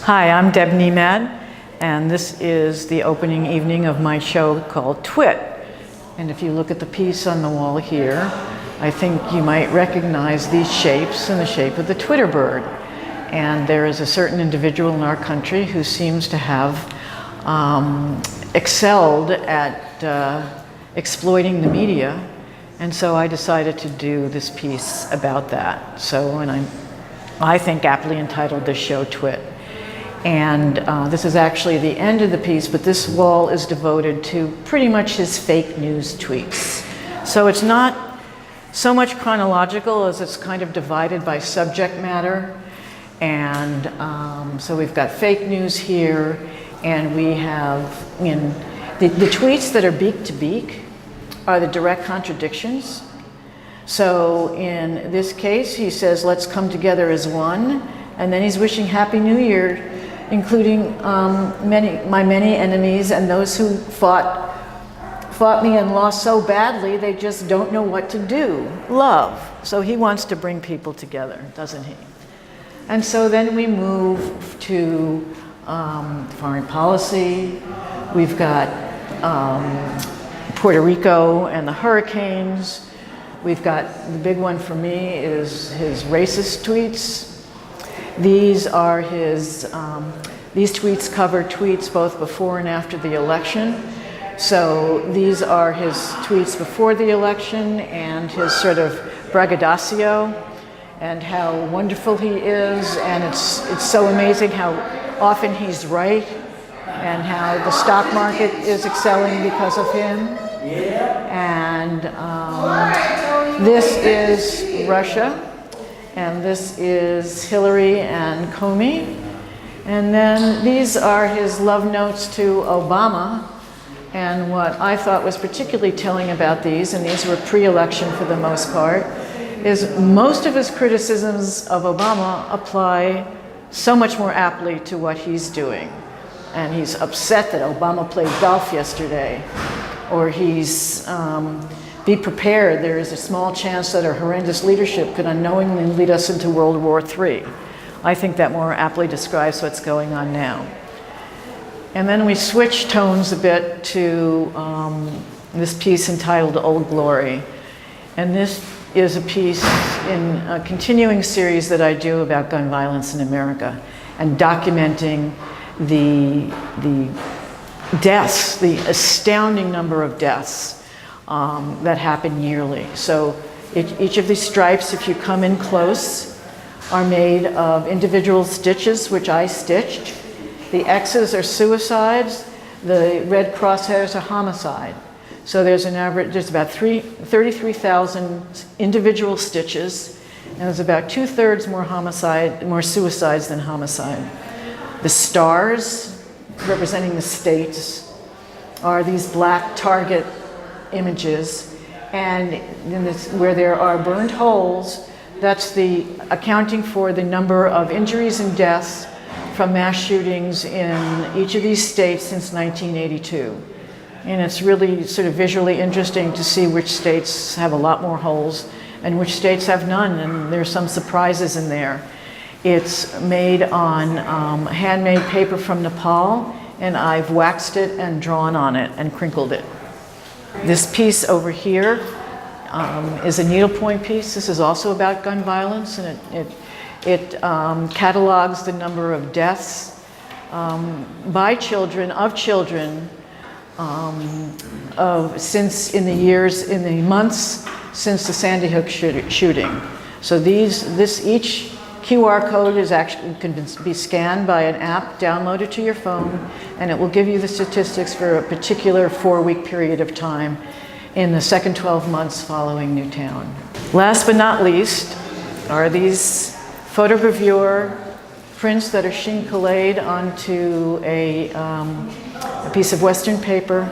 Hi, I'm Deb Nehmad, and this is the opening evening of my show called Twit. And if you look at the piece on the wall here, I think you might recognize these shapes in the shape of the Twitter bird. And there is a certain individual in our country who seems to have excelled at exploiting the media. And so I decided to do this piece about that. So, and I think aptly entitled this show Twit. And this is actually the end of the piece, but this wall is devoted to pretty much his fake news tweets. So it's not so much chronological as it's kind of divided by subject matter. And so we've got fake news here, and we have, the tweets that are beak to beak are the direct contradictions. So in this case, he says, let's come together as one, and then he's wishing Happy New Year, including my many enemies and those who fought me and lost so badly they just don't know what to do. Love. So he wants to bring people together, doesn't he? And so then we move to foreign policy. We've got Puerto Rico and the hurricanes. We've got, the big one for me is his racist tweets. These are these tweets cover tweets both before and after the election. So these are his tweets before the election and his sort of braggadocio and how wonderful he is. And it's so amazing how often he's right and how the stock market is excelling because of him. And this is Russia. And this is Hillary and Comey. And then these are his love notes to Obama. And what I thought was particularly telling about these, and these were pre-election for the most part, is most of his criticisms of Obama apply so much more aptly to what he's doing. And he's upset that Obama played golf yesterday, or he's be prepared, there is a small chance that our horrendous leadership could unknowingly lead us into World War III. I think that more aptly describes what's going on now. And then we switch tones a bit to this piece entitled Old Glory. And this is a piece in a continuing series that I do about gun violence in America and documenting the deaths, the astounding number of deaths that happen yearly. So each of these stripes, if you come in close, are made of individual stitches, which I stitched. The X's are suicides. The red crosshairs are homicide. So there's an average, there's about 33,000 individual stitches, and there's about 2/3 more suicides than homicide. The stars, representing the states, are these black target images, and in this, where there are burned holes, that's the accounting for the number of injuries and deaths from mass shootings in each of these states since 1982. And it's really sort of visually interesting to see which states have a lot more holes and which states have none, and there's some surprises in there. It's made on handmade paper from Nepal, and I've waxed it and drawn on it and crinkled it. This piece over here is a needlepoint piece. This is also about gun violence, and it catalogs the number of deaths by children, since in the months since the Sandy Hook shooting. So each QR code can be scanned by an app downloaded to your phone, and it will give you the statistics for a particular 4-week period of time in the second 12 months following Newtown. Last but not least are these photogravure prints that are chine-collated onto a piece of Western paper,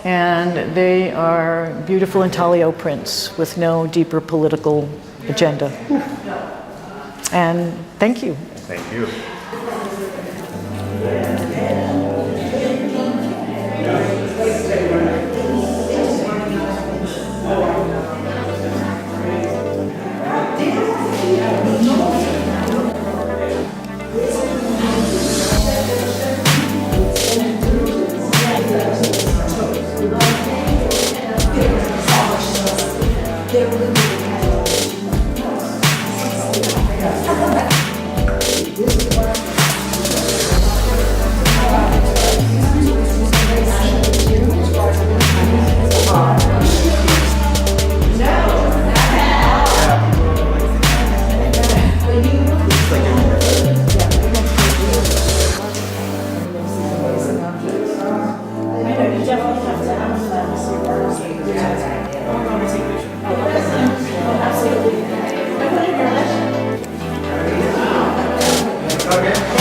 and they are beautiful intaglio prints with no deeper political agenda. And thank you. Thank you. Okay.